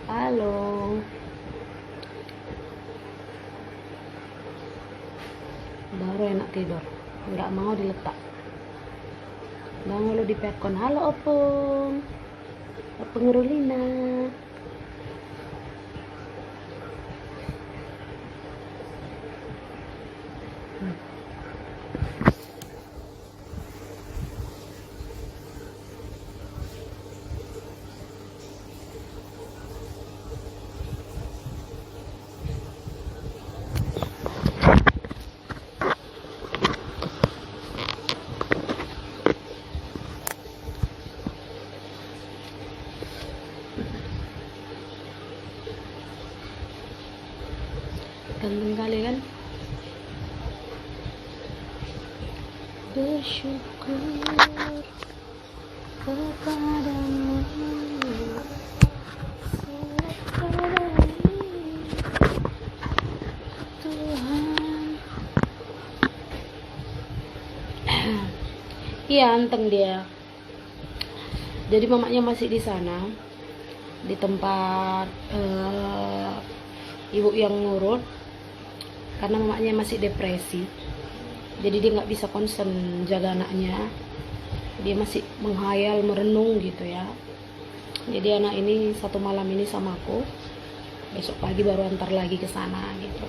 Halo, baru enak tidur, nggak mau diletak. Bangun lu di pekon. Halo opung, opung Rulina. Ganteng kali kan? Bersyukur kepadamu Tuhan. Iya, anteng dia. Jadi mamanya masih di sana, di tempat ibu yang ngurut, karena mamanya masih depresi. Jadi dia nggak bisa konsen jaga anaknya. Dia masih menghayal, merenung gitu ya. Jadi anak ini satu malam ini sama aku, besok pagi baru antar lagi ke sana gitu.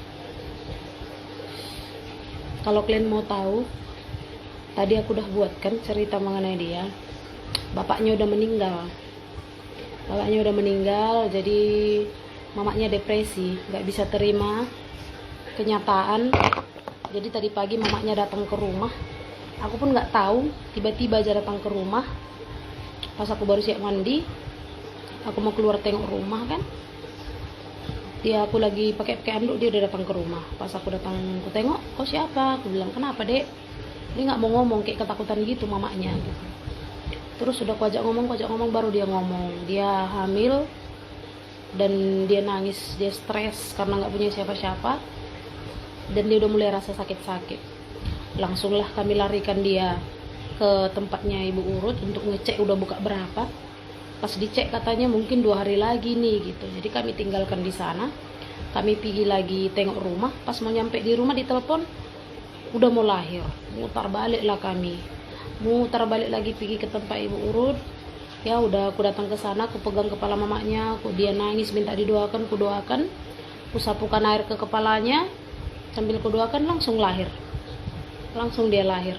Kalau kalian mau tahu, tadi aku udah buatkan cerita mengenai dia. Bapaknya udah meninggal, jadi mamanya depresi, nggak bisa terima kenyataan. Jadi tadi pagi mamanya datang ke rumah, aku pun nggak tahu, tiba-tiba aja datang ke rumah. Pas aku baru siap mandi, aku mau keluar tengok rumah kan, aku lagi pakai anduk, dia udah datang ke rumah. Pas aku datang, aku tengok, kok siapa? Aku bilang, kenapa dek? Dia nggak mau ngomong, kayak ketakutan gitu mamanya gitu. Terus udah aku ajak ngomong, baru dia ngomong. Dia hamil dan dia nangis, dia stres karena nggak punya siapa-siapa, dan dia udah mulai rasa sakit-sakit. Langsunglah kami larikan dia ke tempatnya ibu urut untuk ngecek udah buka berapa. Pas dicek katanya mungkin 2 hari lagi nih gitu. Jadi kami tinggalkan di sana, kami pergi lagi tengok rumah. Pas mau nyampe di rumah ditelepon udah mau lahir. Mutar balik lagi pergi ke tempat ibu urut. Ya udah, aku datang ke sana, aku pegang kepala mamanya, dia nangis minta didoakan, aku doakan, aku sapukan air ke kepalanya sambil aku doakan, langsung dia lahir.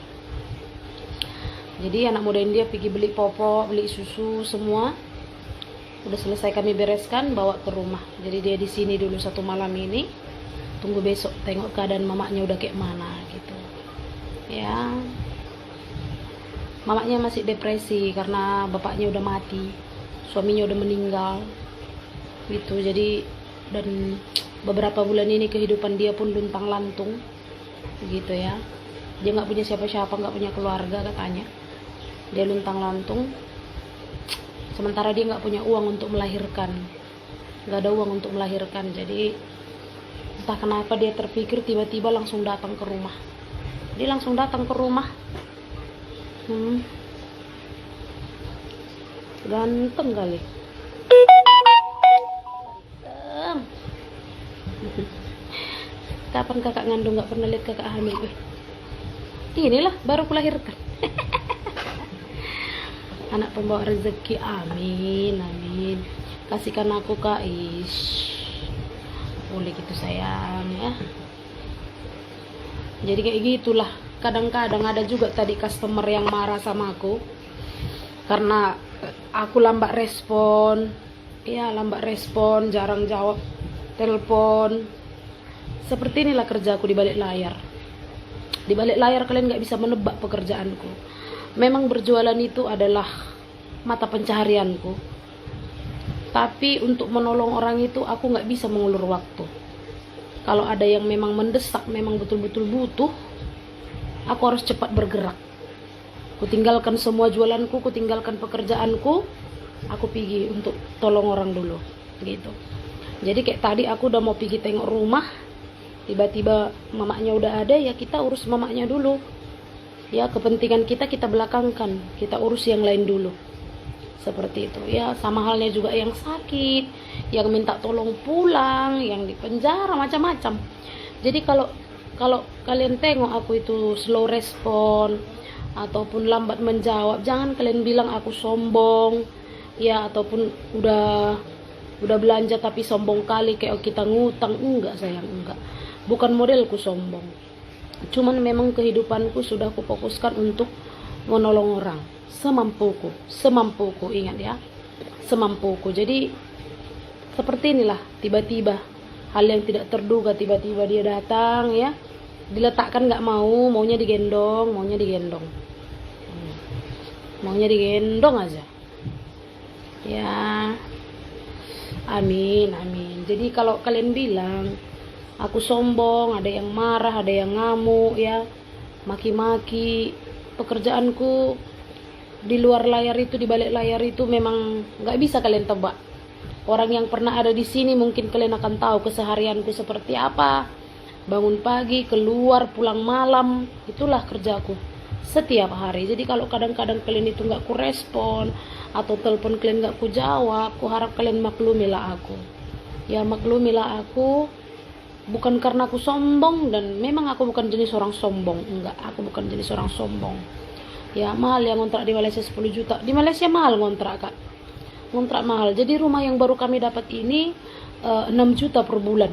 Jadi anak mudain dia pergi beli popok, beli susu semua. Udah selesai kami bereskan, bawa ke rumah. Jadi dia di sini dulu 1 malam ini, tunggu besok tengok keadaan mamanya udah kayak mana gitu ya. Mamanya masih depresi karena bapaknya udah mati, suaminya udah meninggal gitu. Jadi dan beberapa bulan ini kehidupan dia pun luntang-lantung gitu ya. Dia nggak punya siapa-siapa, nggak punya keluarga katanya. Dia luntang-lantung, sementara dia nggak punya uang untuk melahirkan, nggak ada uang untuk melahirkan. Jadi entah kenapa dia terpikir tiba-tiba langsung datang ke rumah. Dia langsung datang ke rumah. Ganteng kali. Kapan kakak ngandung, nggak pernah lihat kakak hamil. Inilah baru kulahirkan. Anak pembawa rezeki, amin amin. Kasihkan aku kak, boleh gitu sayang ya. Jadi kayak gitulah. Kadang-kadang ada juga tadi customer yang marah sama aku karena aku lambat respon, jarang jawab telepon. Seperti inilah kerjaku di balik layar. Di balik layar kalian nggak bisa menebak pekerjaanku. Memang berjualan itu adalah mata pencaharianku, tapi untuk menolong orang itu aku nggak bisa mengulur waktu. Kalau ada yang memang mendesak, memang betul-betul butuh, aku harus cepat bergerak. Ku tinggalkan semua jualanku, ku tinggalkan pekerjaanku, aku pergi untuk tolong orang dulu gitu. Jadi kayak tadi aku udah mau pergi tengok rumah, tiba-tiba mamanya udah ada, ya kita urus mamanya dulu. Ya kepentingan kita belakangkan, kita urus yang lain dulu. seperti itu ya. Sama halnya juga yang sakit, yang minta tolong pulang, yang di penjara, macam-macam. Jadi kalau kalau kalian tengok aku itu slow respon ataupun lambat menjawab, jangan kalian bilang aku sombong ya, ataupun udah belanja tapi sombong kali kayak kita ngutang. Enggak sayang, enggak, bukan modelku sombong. Cuman memang kehidupanku sudah aku fokuskan untuk menolong orang semampuku, ingat ya, semampuku. Jadi seperti inilah, tiba-tiba hal yang tidak terduga, tiba-tiba dia datang ya, diletakkan nggak maunya digendong, maunya digendong aja ya. Amin. Jadi kalau kalian bilang aku sombong, ada yang marah, ada yang ngamuk ya, maki-maki, pekerjaanku di luar layar itu, di balik layar itu memang nggak bisa kalian tebak. Orang yang pernah ada di sini mungkin kalian akan tahu keseharianku seperti apa. Bangun pagi, keluar, pulang malam, itulah kerjaku setiap hari. Jadi kalau kadang-kadang kalian itu nggak ku respon atau telepon kalian nggak ku jawab, ku harap kalian maklumilah aku ya, maklumilah aku. Bukan karena aku sombong, dan memang aku bukan jenis orang sombong, enggak, aku bukan jenis orang sombong ya. Mahal ya ngontrak di Malaysia 10 juta. Di Malaysia mahal ngontrak, Kak. Ngontrak mahal. Jadi rumah yang baru kami dapat ini 6 juta per bulan.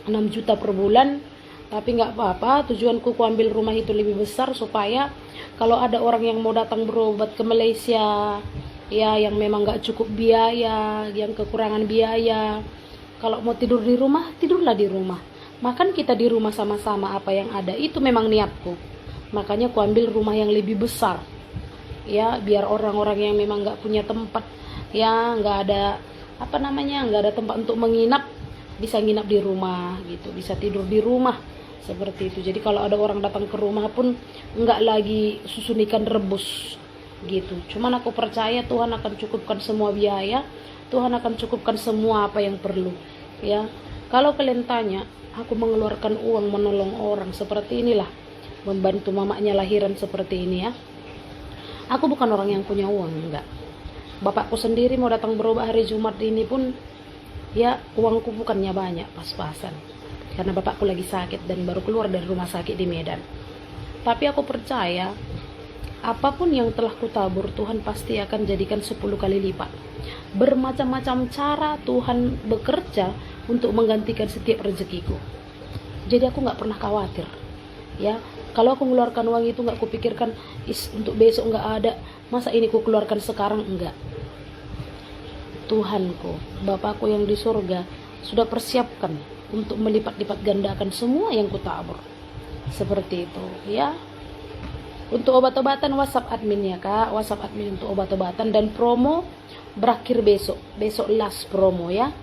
6 juta per bulan. Tapi nggak apa-apa, tujuanku ku ambil rumah itu lebih besar supaya kalau ada orang yang mau datang berobat ke Malaysia ya, yang memang nggak cukup biaya, yang kekurangan biaya, kalau mau tidur di rumah, tidurlah di rumah. Makan kita di rumah sama-sama apa yang ada. Itu memang niatku. Makanya ku ambil rumah yang lebih besar ya, biar orang-orang yang memang nggak punya tempat ya, nggak ada nggak ada tempat untuk menginap, bisa nginap di rumah gitu, bisa tidur di rumah seperti itu. Jadi kalau ada orang datang ke rumah pun nggak lagi susun ikan rebus gitu. Cuman aku percaya Tuhan akan cukupkan semua biaya, Tuhan akan cukupkan semua apa yang perlu ya. Kalau kalian tanya, aku mengeluarkan uang menolong orang seperti inilah, membantu mamanya lahiran seperti ini ya. Aku bukan orang yang punya uang, enggak. Bapakku sendiri mau datang berobat hari Jumat ini pun ya, uangku bukannya banyak, pas-pasan, karena bapakku lagi sakit dan baru keluar dari rumah sakit di Medan. Tapi aku percaya apapun yang telah kutabur, Tuhan pasti akan jadikan 10 kali lipat. Bermacam-macam cara Tuhan bekerja untuk menggantikan setiap rezekiku. Jadi aku nggak pernah khawatir ya. Kalau aku mengeluarkan uang itu nggak kupikirkan untuk besok nggak ada, masa ini ku keluarkan sekarang, enggak. Tuhanku, Bapakku yang di surga sudah persiapkan untuk melipat-lipat gandakan semua yang kutabur. Seperti itu ya. Untuk obat-obatan WhatsApp admin ya, Kak. WhatsApp admin untuk obat-obatan, dan promo berakhir besok. Besok last promo ya.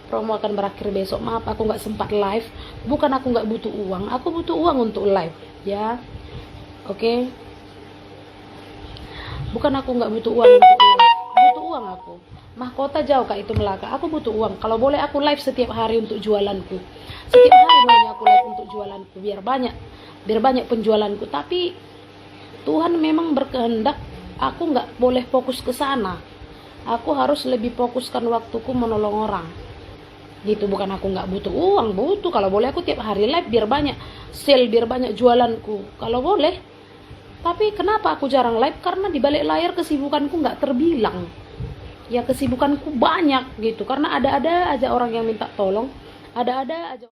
Promo akan berakhir besok. Maaf aku nggak sempat live. Bukan aku nggak butuh uang, aku butuh uang untuk live ya. Oke. Bukan aku nggak butuh uang untuk live. Butuh uang aku. Mahkota jauh, Kak, itu Melaka. Aku butuh uang. Kalau boleh aku live setiap hari untuk jualanku. Setiap hari maunya aku live untuk jualanku, biar banyak penjualanku. Tapi Tuhan memang berkehendak aku nggak boleh fokus ke sana. Aku harus lebih fokuskan waktuku menolong orang. Gitu, bukan aku nggak butuh uang, butuh. Kalau boleh aku tiap hari live biar banyak sale, biar banyak jualanku. Kalau boleh. Tapi kenapa aku jarang live? Karena di balik layar kesibukanku nggak terbilang. Ya, kesibukanku banyak gitu. Karena ada-ada aja orang yang minta tolong. Ada-ada aja